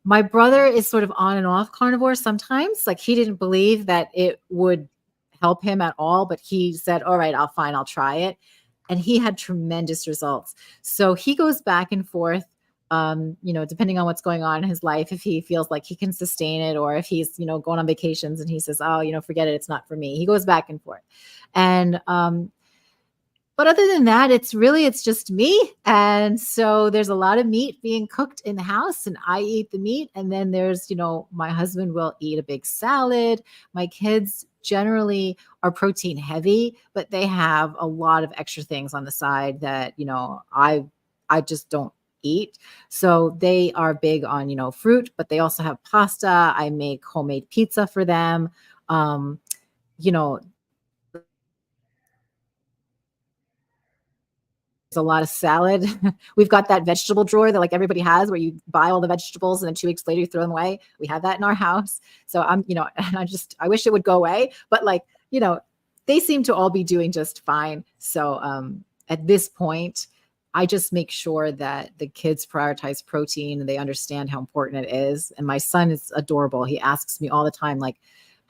My brother is sort of on and off carnivore sometimes. Like he didn't believe that it would help him at all, but he said, all right, I'll try it. And he had tremendous results. So he goes back and forth, depending on what's going on in his life, if he feels like he can sustain it, or if he's, going on vacations and he says, forget it, it's not for me. He goes back and forth. And, but other than that, it's just me. And so there's a lot of meat being cooked in the house and I eat the meat. And then there's, my husband will eat a big salad. My kids generally are protein heavy, but they have a lot of extra things on the side that, I just don't eat. So they are big on, fruit, but they also have pasta. I make homemade pizza for them. A lot of salad. We've got that vegetable drawer that like everybody has where you buy all the vegetables and then 2 weeks later you throw them away. We have that in our house. So and I wish it would go away, but they seem to all be doing just fine. So at this point, I just make sure that the kids prioritize protein and they understand how important it is. And my son is adorable. He asks me all the time, like,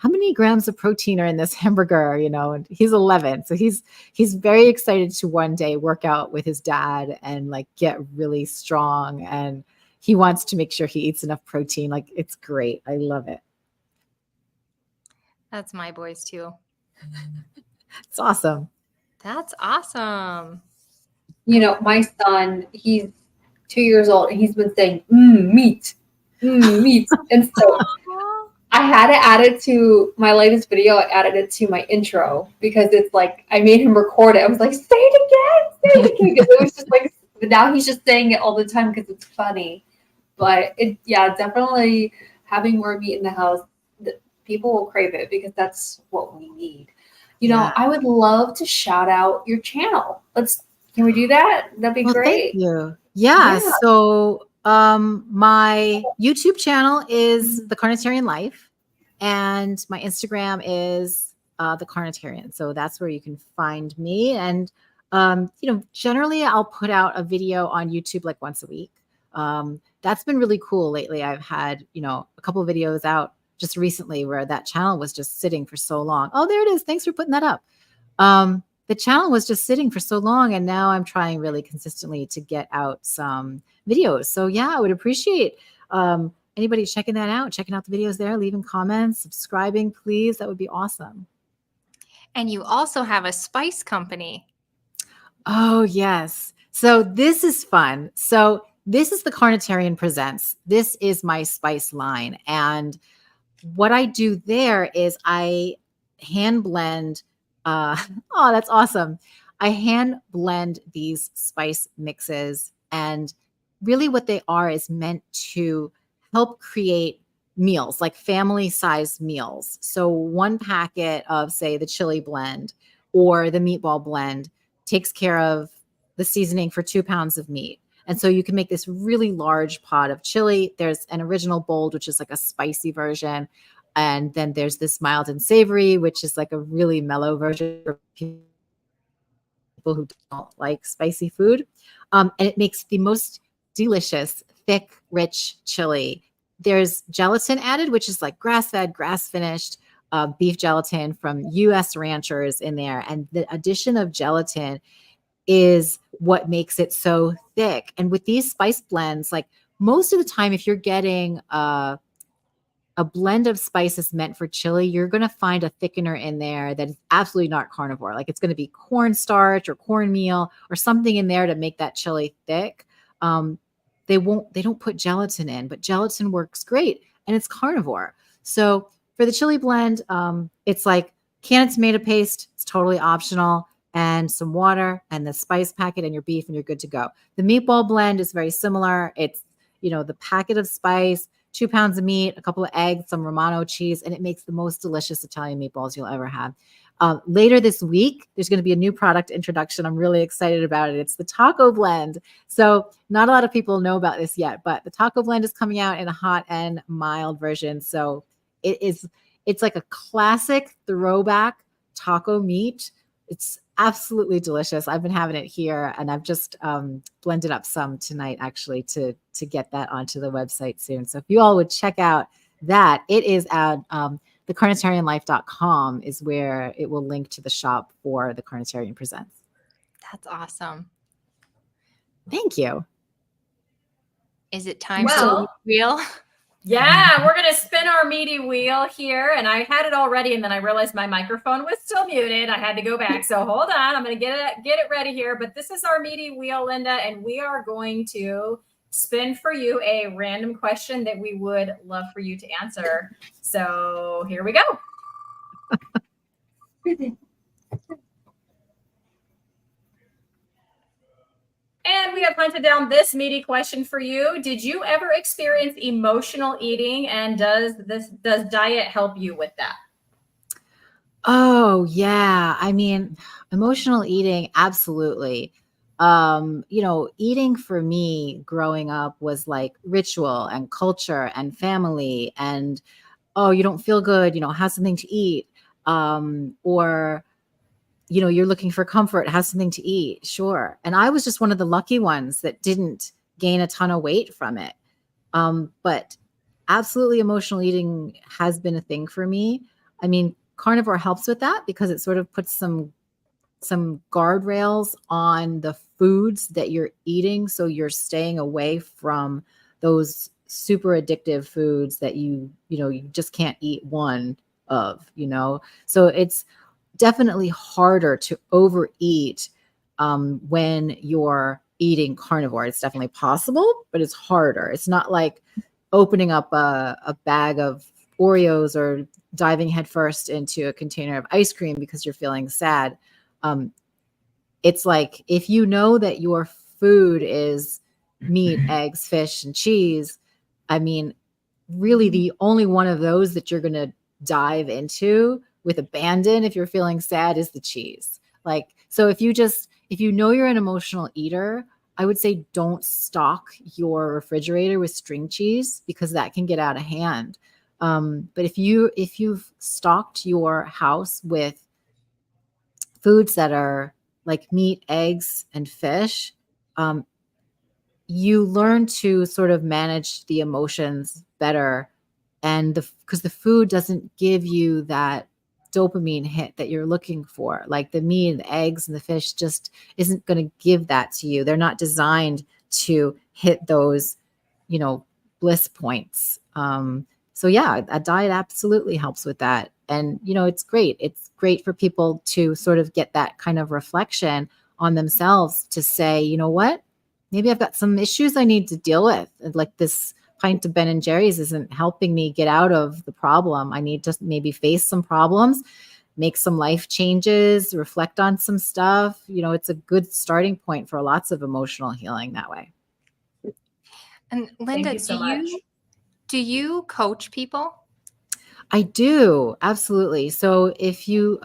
how many grams of protein are in this hamburger? And he's 11. So he's very excited to one day work out with his dad and like get really strong. And he wants to make sure he eats enough protein. Like, it's great. I love it.
That's my boys too.
It's awesome.
That's awesome.
My son, he's 2 years old, and he's been saying, meat, meat. And so I had to add it to my latest video. I added it to my intro because it's like, I made him record it. I was like, say it again. Because it was just like, now he's just saying it all the time because it's funny. But definitely having more meat in the house, people will crave it because that's what we need. I would love to shout out your channel. Can we do that? That'd be great.
Thank you. Yeah. So my YouTube channel is The Carnitarian Life, and my Instagram is The Carnitarian. So that's where you can find me. And generally I'll put out a video on YouTube like once a week. That's been really cool lately. I've had, a couple of videos out just recently where that channel was just sitting for so long. Oh, there it is. Thanks for putting that up. The channel was just sitting for so long, and now I'm trying really consistently to get out some videos. So I would appreciate anybody checking that out, checking out the videos there, leaving comments, subscribing, please. That would be awesome.
And you also have a spice company.
Oh, yes. So this is fun. So this is the Carnitarian Presents. This is my spice line. And what I do there is I hand blend. Oh, that's awesome. I hand blend these spice mixes, and really what they are is meant to help create meals, like family-sized meals. So one packet of, say, the chili blend or the meatball blend takes care of the seasoning for 2 pounds of meat. And so you can make this really large pot of chili. There's an original bold, which is like a spicy version. And then there's this mild and savory, which is like a really mellow version for people who don't like spicy food. And it makes the most delicious, thick, rich chili. There's gelatin added, which is like grass-fed, grass-finished beef gelatin from U.S. ranchers in there. And the addition of gelatin is what makes it so thick. And with these spice blends, like most of the time, if you're getting a blend of spices meant for chili, you're going to find a thickener in there that is absolutely not carnivore. Like it's going to be cornstarch or cornmeal or something in there to make that chili thick. They don't put gelatin in, but gelatin works great and it's carnivore. So for the chili blend, it's like can of tomato paste. It's totally optional, and some water and the spice packet and your beef, and you're good to go. The meatball blend is very similar. It's, the packet of spice, 2 pounds of meat, a couple of eggs, some Romano cheese, and it makes the most delicious Italian meatballs you'll ever have. Later this week, there's going to be a new product introduction. I'm really excited about it. It's the taco blend. So not a lot of people know about this yet, but the taco blend is coming out in a hot and mild version. So it's like a classic throwback taco meat. It's absolutely delicious. I've been having it here, and I've just blended up some tonight actually to get that onto the website soon. So if you all would check out that, it is at thecarnitarianlife.com is where it will link to the shop for the Carnitarian Presents.
That's awesome.
Thank you.
Is it time for the wheel?
Yeah, we're going to spin our meaty wheel here. And I had it already, and then I realized my microphone was still muted. I had to go back. So hold on. I'm going to get it ready here. But this is our meaty wheel, Linda, and we are going to spin for you a random question that we would love for you to answer. So here we go. And we have hunted down this meaty question for you. Did you ever experience emotional eating, and does diet help you with that?
Oh, yeah. I mean, emotional eating, absolutely. Eating for me growing up was like ritual and culture and family, and oh, you don't feel good, have something to eat. Or you're looking for comfort, have something to eat. Sure. And I was just one of the lucky ones that didn't gain a ton of weight from it. But absolutely emotional eating has been a thing for me. I mean, carnivore helps with that because it sort of puts some guardrails on the foods that you're eating, so you're staying away from those super addictive foods that you just can't eat one of, so it's definitely harder to overeat when you're eating carnivore. It's definitely possible, but it's harder. It's not like opening up a bag of Oreos or diving headfirst into a container of ice cream because you're feeling sad. It's like, if you know that your food is meat, eggs, fish, and cheese, I mean, really the only one of those that you're going to dive into with abandon if you're feeling sad is the cheese. Like, so if you know you're an emotional eater, I would say don't stock your refrigerator with string cheese because that can get out of hand. But if you've stocked your house with foods that are like meat, eggs, and fish, you learn to sort of manage the emotions better. And because the food doesn't give you that dopamine hit that you're looking for, like the meat and the eggs and the fish just isn't going to give that to you. They're not designed to hit those, bliss points. So yeah, a diet absolutely helps with that. And, it's great. It's great for people to sort of get that kind of reflection on themselves to say, you know what, maybe I've got some issues I need to deal with. Like this pint of Ben and Jerry's isn't helping me get out of the problem. I need to maybe face some problems, make some life changes, reflect on some stuff. It's a good starting point for lots of emotional healing that way.
And Linda,
Thank you so much.
Do you coach people?
I do. Absolutely. So if you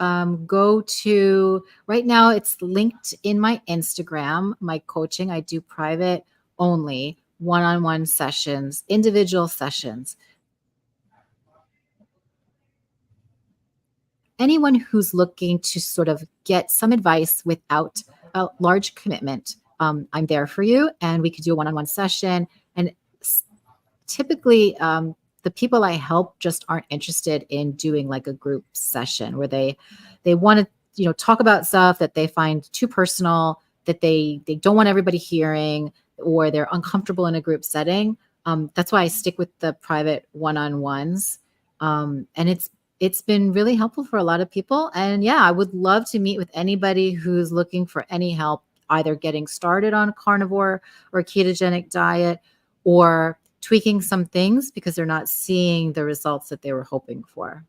go to right now, it's linked in my Instagram, my coaching. I do private only one-on-one sessions, individual sessions. Anyone who's looking to sort of get some advice without a large commitment, I'm there for you. And we could do a one-on-one session. And typically, the people I help just aren't interested in doing like a group session where they want to, talk about stuff that they find too personal, that they don't want everybody hearing, or they're uncomfortable in a group setting. That's why I stick with the private one-on-ones. And it's been really helpful for a lot of people. And yeah, I would love to meet with anybody who's looking for any help, either getting started on a carnivore or a ketogenic diet, or tweaking some things because they're not seeing the results that they were hoping for.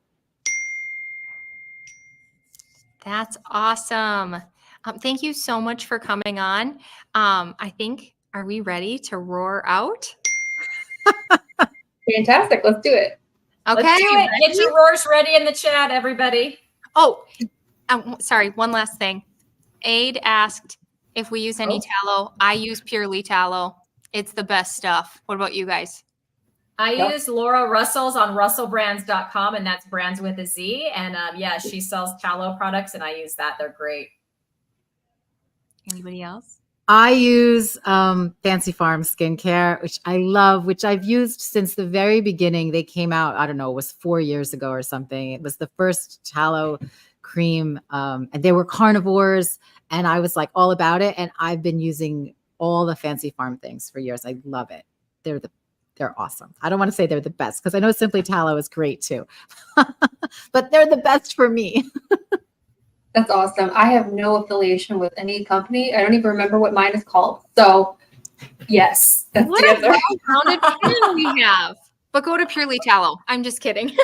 That's awesome. Thank you so much for coming on. I think, are we ready to roar out?
Fantastic. Let's do it.
Okay.
Let's do it. Get your roars ready in the chat, everybody.
Oh, sorry. One last thing. Aid asked if we use any tallow. I use Purely tallow. It's the best stuff. What about you guys?
I use Laura Russell's on russellbrands.com, and that's brands with a Z. And yeah, she sells tallow products, and I use that. They're great.
Anybody else?
I use Fancy Farm skincare, which I love, which I've used since the very beginning. They came out, I don't know, it was 4 years ago or something. It was the first tallow cream, and they were carnivores, and I was like all about it. And I've been using all the Fancy Farm things for years. I love it. They're awesome. I don't want to say they're the best because I know Simply Tallow is great too, but they're the best for me.
That's awesome. I have no affiliation with any company. I don't even remember what mine is called. So yes, that's
what
the
a
answer.
well-rounded fan we have. But go to Purely Tallow. I'm just kidding.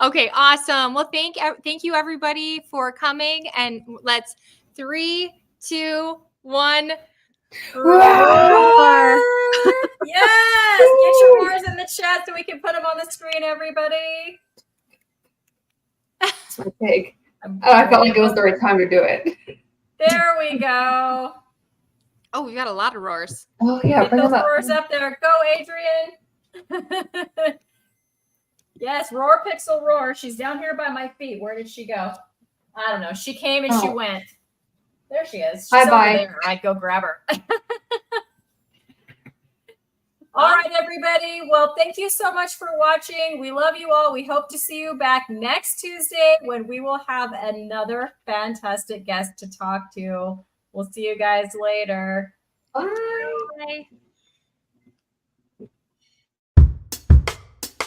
Okay, awesome. Well, thank you everybody for coming, and let's 3, 2, 1.
Roar! Yes, get your roars in the chat so we can put them on the screen, everybody.
That's my pig. Oh, I felt like it was the right time to do it.
There we go.
Oh, we got a lot of roars.
Oh yeah,
Get
bring
those
them up.
roars up there. Go, Adrian. Yes, Roar Pixel Roar. She's down here by my feet. Where did she go? I don't know. She came and she went. There she is. She's over there. All right, go grab her. All right, everybody. Well, thank you so much for watching. We love you all. We hope to see you back next Tuesday when we will have another fantastic guest to talk to. We'll see you guys later.
Bye.
Bye.